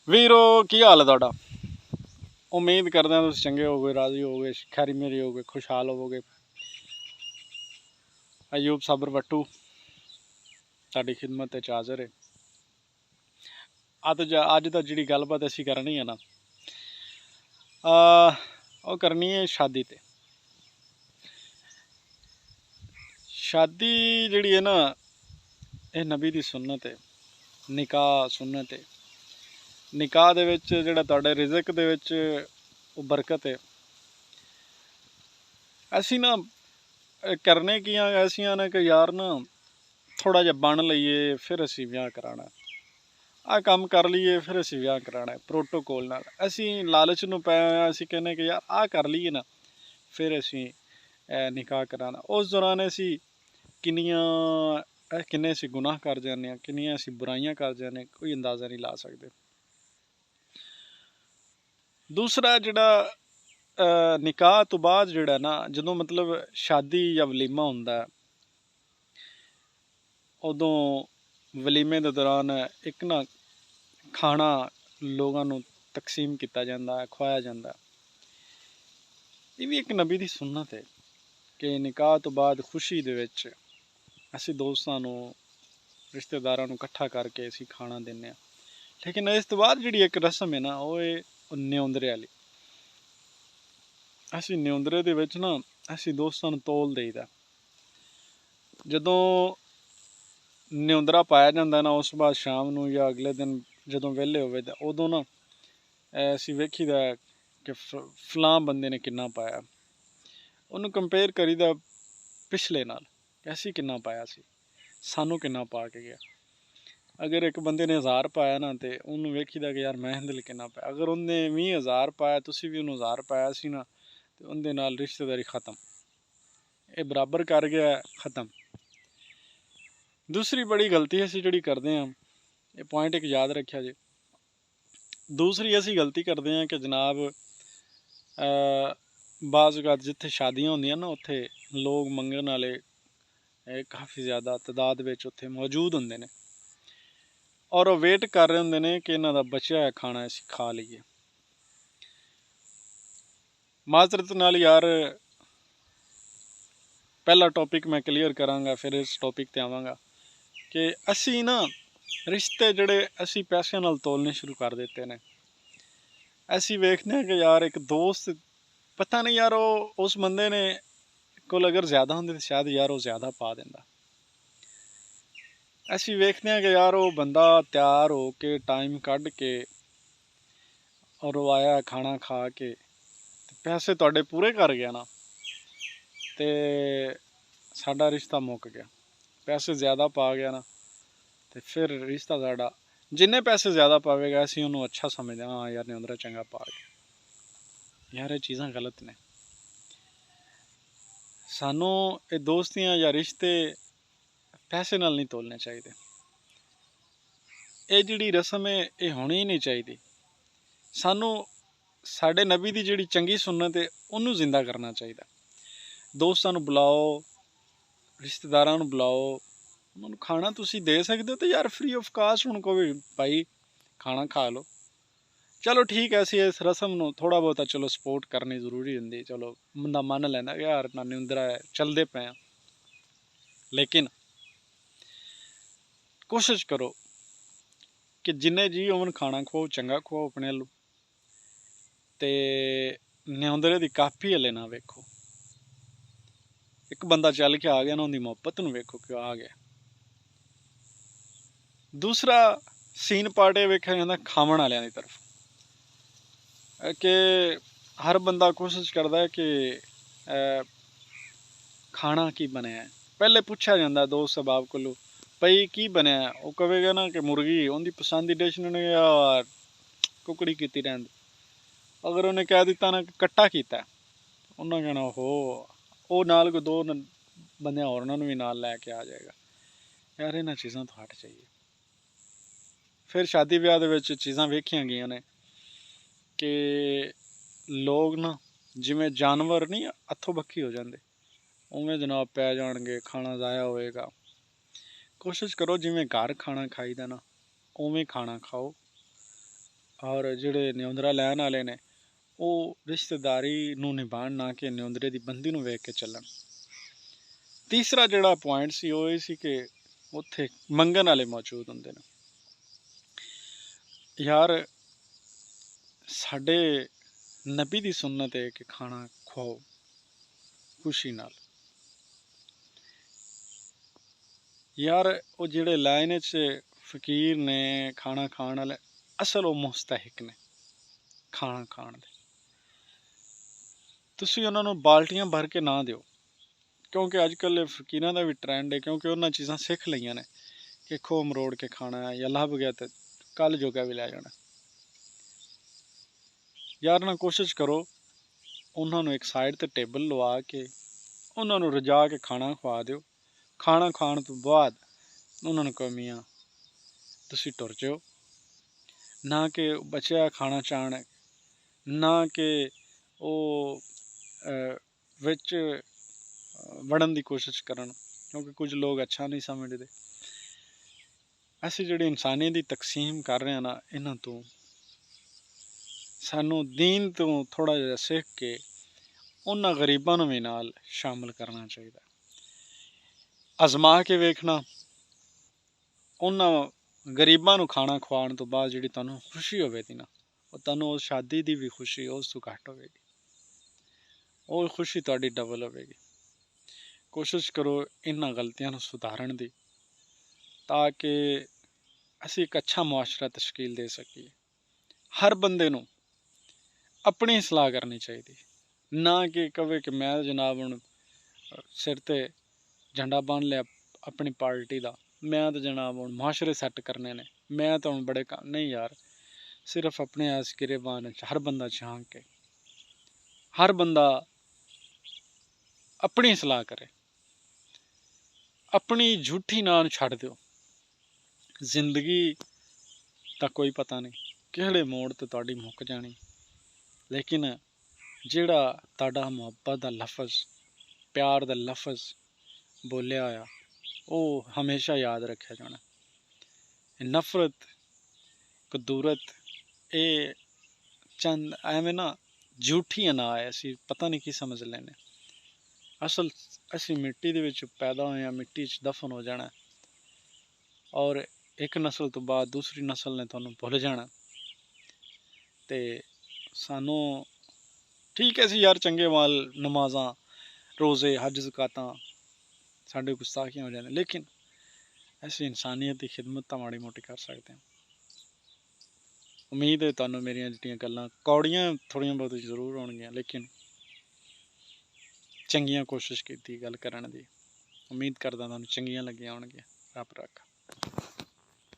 ਵੀਰੋ ਕੀ ਹਾਲ ਹੈ ਤੁਹਾਡਾ। ਉਮੀਦ ਕਰਦੇ ਹਾਂ ਤੁਸੀਂ ਚੰਗੇ ਹੋਵੋਗੇ, ਰਾਜ਼ੀ ਹੋਵੋਗੇ, ਖੈਰੀ ਮੇਰੀ ਹੋਵੋਗੇ, ਖੁਸ਼ਹਾਲ ਹੋਵੋਗੇ। ਅਯੂਬ ਸਾਬਰ ਵੱਟੂ ਤੁਹਾਡੀ ਖਿਦਮਤ ਵਿੱਚ ਹਾਜ਼ਰ ਹੈ। ਅੱਜ ਤਾਂ ਜਿਹੜੀ ਗੱਲਬਾਤ ਅਸੀਂ ਕਰਨੀ ਹੈ ਨਾ, ਉਹ ਕਰਨੀ ਹੈ ਸ਼ਾਦੀ ਤੇ। ਸ਼ਾਦੀ ਜਿਹੜੀ ਹੈ ਨਾ, ਇਹ ਨਬੀ ਦੀ ਸੁन्नत है। ਨਿਕਾਹ ਸੁन्नत है। ਨਿਕਾਹ ਦੇ ਵਿੱਚ ਜਿਹੜਾ ਤੁਹਾਡੇ ਰਿਜ਼ਕ ਦੇ ਵਿੱਚ ਉਹ ਬਰਕਤ ਹੈ। ਅਸੀਂ ਨਾ ਕਰਨੇ ਕੀ ਆ, ਐਸੀਆਂ ਨੇ ਕਿ ਯਾਰ ਨਾ ਥੋੜ੍ਹਾ ਜਿਹਾ ਬਣ ਲਈਏ ਫਿਰ ਅਸੀਂ ਵਿਆਹ ਕਰਾਉਣਾ, ਆਹ ਕੰਮ ਕਰ ਲਈਏ ਫਿਰ ਅਸੀਂ ਵਿਆਹ ਕਰਾਉਣਾ। ਪ੍ਰੋਟੋਕੋਲ ਨਾਲ ਅਸੀਂ ਲਾਲਚ ਨੂੰ ਪਏ ਹੋਏ, ਅਸੀਂ ਕਹਿੰਦੇ ਕਿ ਯਾਰ ਆਹ ਕਰ ਲਈਏ ਨਾ ਫਿਰ ਅਸੀਂ ਨਿਕਾਹ ਕਰਾਉਣਾ। ਉਸ ਦੌਰਾਨ ਅਸੀਂ ਕਿੰਨੇ ਅਸੀਂ ਗੁਨਾਹ ਕਰ ਜਾਂਦੇ ਹਾਂ, ਕਿੰਨੀਆਂ ਅਸੀਂ ਬੁਰਾਈਆਂ ਕਰ ਜਾਂਦੇ ਹਾਂ, ਕੋਈ ਅੰਦਾਜ਼ਾ ਨਹੀਂ ਲਾ ਸਕਦੇ। ਦੂਸਰਾ ਜਿਹੜਾ ਨਿਕਾਹ ਤੋਂ ਬਾਅਦ ਜਿਹੜਾ ਨਾ, ਜਦੋਂ ਮਤਲਬ ਸ਼ਾਦੀ ਜਾਂ ਵਲੀਮਾ ਹੁੰਦਾ, ਉਦੋਂ ਵਲੀਮੇ ਦੇ ਦੌਰਾਨ ਇੱਕ ਨਾ ਖਾਣਾ ਲੋਕਾਂ ਨੂੰ ਤਕਸੀਮ ਕੀਤਾ ਜਾਂਦਾ, ਖਵਾਇਆ ਜਾਂਦਾ। ਇਹ ਵੀ ਇੱਕ ਨਬੀ ਦੀ ਸੁन्नत ਹੈ ਕਿ ਨਿਕਾਹ ਤੋਂ ਬਾਅਦ ਖੁਸ਼ੀ ਦੇ ਵਿੱਚ ਅਸੀਂ ਦੋਸਤਾਂ ਨੂੰ, ਰਿਸ਼ਤੇਦਾਰਾਂ ਨੂੰ ਇਕੱਠਾ ਕਰਕੇ ਅਸੀਂ ਖਾਣਾ ਦਿੰਦੇ ਹਾਂ। ਲੇਕਿਨ ਇਸ ਤੋਂ ਬਾਅਦ ਜਿਹੜੀ ਇੱਕ ਰਸਮ ਹੈ ਨਾ, ਉਹ ਨਿਉਂਦਰੇ ਵਾਲੀ। ਅਸੀਂ ਨਿਉਂਦਰੇ ਦੇ ਵਿੱਚ ਨਾ ਅਸੀਂ ਦੋਸਤਾਂ ਨੂੰ ਤੋਲ ਦੇਈਦਾ। ਜਦੋਂ ਨਿਉਂਦਰਾ ਪਾਇਆ ਜਾਂਦਾ ਨਾ, ਉਸ ਤੋਂ ਬਾਅਦ ਸ਼ਾਮ ਨੂੰ ਜਾਂ ਅਗਲੇ ਦਿਨ ਜਦੋਂ ਵਿਹਲੇ ਹੋਵੇ ਤਾਂ ਉਦੋਂ ਨਾ ਅਸੀਂ ਵੇਖੀਦਾ ਕਿ ਫਲਾਂ ਬੰਦੇ ਨੇ ਕਿੰਨਾ ਪਾਇਆ, ਉਹਨੂੰ ਕੰਪੇਅਰ ਕਰੀਦਾ ਪਿਛਲੇ ਨਾਲ ਕਿ ਅਸੀਂ ਕਿੰਨਾ ਪਾਇਆ ਸੀ, ਸਾਨੂੰ ਕਿੰਨਾ ਪਾ ਕੇ ਗਿਆ। ਅਗਰ ਇੱਕ ਬੰਦੇ ਨੇ 1000 ਪਾਇਆ ਨਾ, ਤੇ ਉਹਨੂੰ ਵੇਖੀਦਾ ਕਿ ਯਾਰ ਮੈਂ ਦਿਲ ਕਿੰਨਾ ਪਾਇਆ। ਅਗਰ ਉਹਨੇ 20000 ਪਾਇਆ, ਤੁਸੀਂ ਵੀ ਉਹਨੂੰ 1000 ਪਾਇਆ ਸੀ ਨਾ, ਤੇ ਉਹਦੇ ਨਾਲ ਰਿਸ਼ਤੇਦਾਰੀ ਖ਼ਤਮ, ਇਹ ਬਰਾਬਰ ਕਰ ਗਿਆ, ख़त्म। ਦੂਸਰੀ ਬੜੀ ਗਲਤੀ ਅਸੀਂ ਜਿਹੜੀ ਕਰਦੇ ਹਾਂ, ਇਹ ਪੁਆਇੰਟ ਇੱਕ ਯਾਦ ਰੱਖਿਆ ਜੇ। ਦੂਸਰੀ ਅਸੀਂ ਗਲਤੀ ਕਰਦੇ ਹਾਂ ਕਿ ਜਨਾਬ ਬਾਜ਼ ਔਕਾਤ ਜਿੱਥੇ ਸ਼ਾਦੀਆਂ ਹੁੰਦੀਆਂ ਨਾ, ਉੱਥੇ ਲੋਕ ਮੰਗਣ ਵਾਲੇ ਕਾਫੀ ਜ਼ਿਆਦਾ ਤਾਦਾਦ ਵਿੱਚ ਉੱਥੇ ਮੌਜੂਦ ਹੁੰਦੇ ਨੇ, ਔਰ ਉਹ ਵੇਟ ਕਰ ਰਹੇ ਹੁੰਦੇ ਨੇ ਕਿ ਇਹਨਾਂ ਦਾ ਬਚਿਆ ਹੋਇਆ ਖਾਣਾ ਅਸੀਂ ਖਾ ਲਈਏ। ਮਾਜ਼ਰਤ ਨਾਲ ਯਾਰ, ਪਹਿਲਾ ਟੌਪਿਕ ਮੈਂ ਕਲੀਅਰ ਕਰਾਂਗਾ, ਫਿਰ ਇਸ ਟੌਪਿਕ 'ਤੇ ਆਵਾਂਗਾ ਕਿ ਅਸੀਂ ਨਾ ਰਿਸ਼ਤੇ ਜਿਹੜੇ ਅਸੀਂ ਪੈਸਿਆਂ ਨਾਲ ਤੋਲਨੇ ਸ਼ੁਰੂ ਕਰ ਦਿੱਤੇ ਨੇ। ਅਸੀਂ ਵੇਖਦੇ ਹਾਂ ਕਿ ਯਾਰ ਇੱਕ ਦੋਸਤ, ਪਤਾ ਨਹੀਂ ਯਾਰ ਉਹ ਉਸ ਬੰਦੇ ਨੇ ਕੋਲ ਅਗਰ ਜ਼ਿਆਦਾ ਹੁੰਦੇ ਤਾਂ ਸ਼ਾਇਦ ਯਾਰ ਉਹ ਜ਼ਿਆਦਾ ਪਾ ਦਿੰਦਾ। ਅਸੀਂ ਵੇਖਦੇ ਹਾਂ ਕਿ ਯਾਰ ਉਹ ਬੰਦਾ ਤਿਆਰ ਹੋ ਕੇ ਟਾਈਮ ਕੱਢ ਕੇ ਔਰ ਉਹ ਆਇਆ ਖਾਣਾ ਖਾ ਕੇ, ਪੈਸੇ ਤੁਹਾਡੇ ਪੂਰੇ ਕਰ ਗਿਆ ਨਾ, ਤੇ ਸਾਡਾ ਰਿਸ਼ਤਾ ਮੁੱਕ ਗਿਆ। ਪੈਸੇ ਜ਼ਿਆਦਾ ਪਾ ਗਿਆ ਨਾ, ਤੇ ਫਿਰ ਰਿਸ਼ਤਾ ਸਾਡਾ, ਜਿੰਨੇ ਪੈਸੇ ਜ਼ਿਆਦਾ ਪਾਵੇਗਾ ਅਸੀਂ ਉਹਨੂੰ ਅੱਛਾ ਸਮਝਦੇ ਹਾਂ, ਯਾਰ ਨਿਉਂਦਰਾ ਚੰਗਾ ਪਾ ਗਿਆ। ਯਾਰ ਇਹ ਚੀਜ਼ਾਂ ਗਲਤ ਨੇ। ਸਾਨੂੰ ਇਹ ਦੋਸਤੀਆਂ ਜਾਂ ਰਿਸ਼ਤੇ ਪੈਸੇ ਨਾਲ ਨਹੀਂ ਤੋਲਣੇ ਚਾਹੀਦੇ। ਇਹ ਜਿਹੜੀ ਰਸਮ ਹੈ ਇਹ ਹੋਣੀ ਹੀ ਨਹੀਂ ਚਾਹੀਦੀ। ਸਾਨੂੰ ਸਾਡੇ ਨਬੀ ਦੀ ਜਿਹੜੀ ਚੰਗੀ ਸੁन्नत ਹੈ ਉਹਨੂੰ ਜ਼ਿੰਦਾ ਕਰਨਾ ਚਾਹੀਦਾ। ਦੋਸਤਾਂ ਨੂੰ ਬੁਲਾਓ, ਰਿਸ਼ਤੇਦਾਰਾਂ ਨੂੰ ਬੁਲਾਓ, ਉਹਨਾਂ ਨੂੰ ਖਾਣਾ ਤੁਸੀਂ ਦੇ ਸਕਦੇ ਹੋ ਤਾਂ ਯਾਰ ਫ੍ਰੀ ਆਫ ਕਾਸਟ ਹੁਣ ਕੋਈ ਭਾਈ ਖਾਣਾ ਖਾ ਲਓ। ਚਲੋ ਠੀਕ ਹੈ, ਅਸੀਂ ਇਸ ਰਸਮ ਨੂੰ ਥੋੜ੍ਹਾ ਬਹੁਤਾ ਚਲੋ ਸਪੋਰਟ ਕਰਨੀ ਜ਼ਰੂਰੀ ਹੁੰਦੀ, ਚਲੋ ਬੰਦਾ ਮੰਨ ਲੈਂਦਾ ਕਿ ਯਾਰ ਨਾ ਨਿਉਂਦਰਾ ਹੈ, ਚੱਲਦੇ ਪਏ ਆ। ਲੇਕਿਨ ਕੋਸ਼ਿਸ਼ ਕਰੋ ਕਿ ਜਿੰਨੇ ਜੀ ਹੋਵਣ ਖਾਣਾ ਖਵਾਓ, ਚੰਗਾ ਖਵਾਓ ਆਪਣੇ ਵੱਲੋਂ, ਤੇ ਨਿਉਂਦਰੇ ਦੀ ਕਾਪੀ ਹਲੇ ਨਾ ਵੇਖੋ। ਇੱਕ ਬੰਦਾ ਚੱਲ ਕੇ ਆ ਗਿਆ ਨਾ, ਉਹਦੀ ਮੁਹੱਬਤ ਨੂੰ ਵੇਖੋ ਕਿ ਆ ਗਿਆ। ਦੂਸਰਾ ਸੀਨ ਪਾਰਟ ਇਹ ਵੇਖਿਆ ਜਾਂਦਾ ਖਾਵਣ ਵਾਲਿਆਂ ਦੀ ਤਰਫ, ਕਿ ਹਰ ਬੰਦਾ ਕੋਸ਼ਿਸ਼ ਕਰਦਾ ਹੈ ਕਿ ਖਾਣਾ ਕੀ ਬਣਿਆ। ਪਹਿਲੇ ਪੁੱਛਿਆ ਜਾਂਦਾ ਦੋਸਤ ਅਹਿਬਾਬ ਕੋਲੋਂ, ਭਾਈ ਕੀ ਬਣਿਆ, ਉਹ ਕਹੇਗਾ ਨਾ ਕਿ ਮੁਰਗੀ, ਉਹਦੀ ਪਸੰਦ ਦੀ ਡਿਸ਼ ਨੇ ਯਾਰ ਕੁਕੜੀ ਕੀਤੀ ਰਹਿੰਦੀ। ਅਗਰ ਉਹਨੇ ਕਹਿ ਦਿੱਤਾ ਨਾ ਕਿ ਕੱਟਾ ਕੀਤਾ, ਉਹਨਾਂ ਕਹਿਣਾ ਹੋ, ਉਹ ਨਾਲ ਕੋਈ 2 ਬੰਦਿਆਂ ਹੋਰਾਂ ਨੂੰ ਵੀ ਨਾਲ ਲੈ ਕੇ ਆ ਜਾਏਗਾ। ਯਾਰ ਇਹਨਾਂ ਚੀਜ਼ਾਂ ਤੋਂ ਹਟ ਜਾਈਏ। ਫਿਰ ਸ਼ਾਦੀ ਵਿਆਹ ਦੇ ਵਿੱਚ ਚੀਜ਼ਾਂ ਵੇਖੀਆਂ ਗਈਆਂ ਨੇ ਕਿ ਲੋਕ ਨਾ ਜਿਵੇਂ ਜਾਨਵਰ ਨਹੀਂ ਹੱਥੋਂ ਬੱਖੀ ਹੋ ਜਾਂਦੇ, ਉਵੇਂ ਜਨਾਬ ਪੈ ਜਾਣਗੇ, ਖਾਣਾ ਜ਼ਾਇਆ ਹੋਏਗਾ। ਕੋਸ਼ਿਸ਼ ਕਰੋ ਜਿਵੇਂ ਘਰ ਖਾਣਾ ਖਾਈਦਾ ਨਾ, ਉਵੇਂ ਖਾਣਾ ਖਾਓ। ਔਰ ਜਿਹੜੇ ਨਿਉਂਦਰਾ ਲੈਣ ਵਾਲੇ ਨੇ ਉਹ ਰਿਸ਼ਤੇਦਾਰੀ ਨੂੰ ਨਿਭਾਉਣ, ਨਾ ਕਿ ਨਿਉਂਦਰੇ ਦੀ ਬੰਦੀ ਨੂੰ ਵੇਖ ਕੇ ਚੱਲਣ। ਤੀਸਰਾ ਜਿਹੜਾ ਪੁਆਇੰਟ ਸੀ ਉਹ ਇਹ ਸੀ ਕਿ ਉੱਥੇ ਮੰਗਣ ਵਾਲੇ ਮੌਜੂਦ ਹੁੰਦੇ ਨੇ। ਯਾਰ ਸਾਡੇ ਨਬੀ ਦੀ ਸੁਨਨਤ ਹੈ ਕਿ ਖਾਣਾ ਖਵਾਓ ਖੁਸ਼ੀ ਨਾਲ। ਯਾਰ ਉਹ ਜਿਹੜੇ ਲਾਈਨ 'ਚ ਫਕੀਰ ਨੇ ਖਾਣਾ ਖਾਣ ਵਾਲੇ, ਅਸਲ ਉਹ ਮੁਸਤਹਿਕ ਨੇ ਖਾਣਾ ਖਾਣ ਦੇ। ਤੁਸੀਂ ਉਹਨਾਂ ਨੂੰ ਬਾਲਟੀਆਂ ਭਰ ਕੇ ਨਾ ਦਿਓ, ਕਿਉਂਕਿ ਅੱਜ ਕੱਲ੍ਹ ਫਕੀਰਾਂ ਦਾ ਵੀ ਟਰੈਂਡ ਹੈ, ਕਿਉਂਕਿ ਉਹਨਾਂ ਚੀਜ਼ਾਂ ਸਿੱਖ ਲਈਆਂ ਨੇ ਕਿ ਖੋਹ ਮਰੋੜ ਕੇ ਖਾਣਾ ਹੈ, ਜਾਂ ਲੱਭ ਗਿਆ ਤੇ ਕੱਲ ਜੋਗਾ ਵੀ ਲੈ ਜਾਣਾ। ਯਾਰ ਨਾ ਕੋਸ਼ਿਸ਼ ਕਰੋ ਉਹਨਾਂ ਨੂੰ ਇੱਕ ਸਾਈਡ ਤੇ ਟੇਬਲ ਲਵਾ ਕੇ ਉਹਨਾਂ ਨੂੰ ਰਜਾ ਕੇ ਖਾਣਾ ਖਵਾ ਦਿਓ। ਖਾਣਾ ਖਾਣ ਤੋਂ ਬਾਅਦ ਉਹਨਾਂ ਨੂੰ ਕਹੋ ਮੀਆਂ ਤੁਸੀਂ ਟੁਰ ਜਾਓ, ਨਾ ਕਿ ਬਚਿਆ ਖਾਣਾ ਚਾਹਣ, ਨਾ ਕਿ ਉਹ ਵਿੱਚ ਵੜਨ ਦੀ ਕੋਸ਼ਿਸ਼ ਕਰਨ, ਕਿਉਂਕਿ ਕੁਝ ਲੋਕ ਅੱਛਾ ਨਹੀਂ ਸਮਝਦੇ। ਅਸੀਂ ਜਿਹੜੀ ਇਨਸਾਨੀਅਤ ਦੀ ਤਕਸੀਮ ਕਰ ਰਹੇ ਹਾਂ ਨਾ, ਇਹਨਾਂ ਤੋਂ ਸਾਨੂੰ ਦੀਨ ਤੋਂ ਥੋੜ੍ਹਾ ਜਿਹਾ ਸਿੱਖ ਕੇ ਉਹਨਾਂ ਗਰੀਬਾਂ ਨੂੰ ਵੀ ਨਾਲ ਸ਼ਾਮਿਲ ਕਰਨਾ ਚਾਹੀਦਾ। ਅਜ਼ਮਾ ਕੇ ਵੇਖਣਾ, ਉਹਨਾਂ ਗਰੀਬਾਂ ਨੂੰ ਖਾਣਾ ਖਵਾਉਣ ਤੋਂ ਬਾਅਦ ਜਿਹੜੀ ਤੁਹਾਨੂੰ ਖੁਸ਼ੀ ਹੋਵੇਗੀ ਨਾ, ਉਹ ਤੁਹਾਨੂੰ ਉਸ ਸ਼ਾਦੀ ਦੀ ਵੀ ਖੁਸ਼ੀ ਉਸ ਤੋਂ ਘੱਟ ਹੋਵੇਗੀ, ਉਹ ਖੁਸ਼ੀ ਤੁਹਾਡੀ ਡਬਲ ਹੋਵੇਗੀ। ਕੋਸ਼ਿਸ਼ ਕਰੋ ਇਹਨਾਂ ਗਲਤੀਆਂ ਨੂੰ ਸੁਧਾਰਨ ਦੀ, ਤਾਂ ਕਿ ਅਸੀਂ ਇੱਕ ਅੱਛਾ ਮੁਆਸ਼ਰਾ ਤਸ਼ਕੀਲ ਦੇ ਸਕੀਏ। ਹਰ ਬੰਦੇ ਨੂੰ ਆਪਣੀ ਸਲਾਹ ਕਰਨੀ ਚਾਹੀਦੀ, ਨਾ ਕਿ ਕਵੇ ਕਿ ਮੈਂ ਜਨਾਬ ਹੁਣ ਸਿਰ ਤੇ ਝੰਡਾ ਬੰਨ ਲਿਆ ਆਪਣੀ ਪਾਰਟੀ ਦਾ, ਮੈਂ ਤਾਂ ਜਨਾਬ ਹੁਣ ਮੁਆਸ਼ਰੇ ਸੈੱਟ ਕਰਨੇ ਨੇ, ਮੈਂ ਤਾਂ ਹੁਣ ਬੜੇ ਕੰਮ ਨਹੀਂ। ਯਾਰ ਸਿਰਫ ਆਪਣੇ ਇਸ ਗਿਰੇਬਾਨ 'ਚ ਹਰ ਬੰਦਾ ਝਾਂਕ ਕੇ, ਹਰ ਬੰਦਾ ਆਪਣੀ ਸਲਾਹ ਕਰੇ, ਆਪਣੀ ਝੂਠੀ ਨਾਂ ਨੂੰ ਛੱਡ ਦਿਓ। ਜ਼ਿੰਦਗੀ ਦਾ ਕੋਈ ਪਤਾ ਨਹੀਂ ਕਿਹੜੇ ਮੋੜ ਤੇ ਤੁਹਾਡੀ ਮੁੱਕ ਜਾਣੀ, ਲੇਕਿਨ ਜਿਹੜਾ ਤੁਹਾਡਾ ਮੁਹੱਬਤ ਦਾ ਲਫ਼ਜ਼, ਪਿਆਰ ਦਾ ਲਫ਼ਜ਼ ਬੋਲਿਆ ਹੋਇਆ, ਉਹ ਹਮੇਸ਼ਾ ਯਾਦ ਰੱਖਿਆ ਜਾਣਾ। ਨਫ਼ਰਤ, ਕਦੂਰਤ, ਇਹ ਚੰਦ ਐਵੇਂ ਨਾ ਝੂਠੀਆਂ ਨਾ ਆਏ, ਅਸੀਂ ਪਤਾ ਨਹੀਂ ਕੀ ਸਮਝ ਲੈਂਦੇ। ਅਸਲ ਅਸੀਂ ਮਿੱਟੀ ਦੇ ਵਿੱਚ ਪੈਦਾ ਹੋਏ ਹਾਂ, ਮਿੱਟੀ 'ਚ ਦਫਨ ਹੋ ਜਾਣਾ, ਔਰ ਇੱਕ ਨਸਲ ਤੋਂ ਬਾਅਦ ਦੂਸਰੀ ਨਸਲ ਨੇ ਤੁਹਾਨੂੰ ਭੁੱਲ ਜਾਣਾ। ਤੇ ਸਾਨੂੰ ਠੀਕ ਹੈ ਸੀ ਯਾਰ, ਚੰਗੇ ਮਾਲ, ਨਮਾਜ਼ਾਂ, ਰੋਜ਼ੇ, ਹੱਜ, ਜ਼ਕਾਤਾਂ ਸਾਡੇ ਗੁਸਤਾਖੀਆਂ ਹੋ ਜਾਂਦੇ, ਲੇਕਿਨ ਅਸੀਂ ਇਨਸਾਨੀਅਤ ਦੀ ਖਿਦਮਤ ਤਾਂ ਮਾੜੀ ਮੋਟੀ ਕਰ ਸਕਦੇ ਹਾਂ। ਉਮੀਦ ਹੈ ਤੁਹਾਨੂੰ ਮੇਰੀਆਂ ਜਿਹੜੀਆਂ ਗੱਲਾਂ ਕੌੜੀਆਂ ਥੋੜ੍ਹੀਆਂ ਬਹੁਤ ਜ਼ਰੂਰ ਹੋਣਗੀਆਂ, ਲੇਕਿਨ ਚੰਗੀਆਂ ਕੋਸ਼ਿਸ਼ ਕੀਤੀ ਗੱਲ ਕਰਨ ਦੀ। ਉਮੀਦ ਕਰਦਾ ਤੁਹਾਨੂੰ ਚੰਗੀਆਂ ਲੱਗੀਆਂ ਹੋਣਗੀਆਂ। ਰੱਬ ਰੱਖਾ।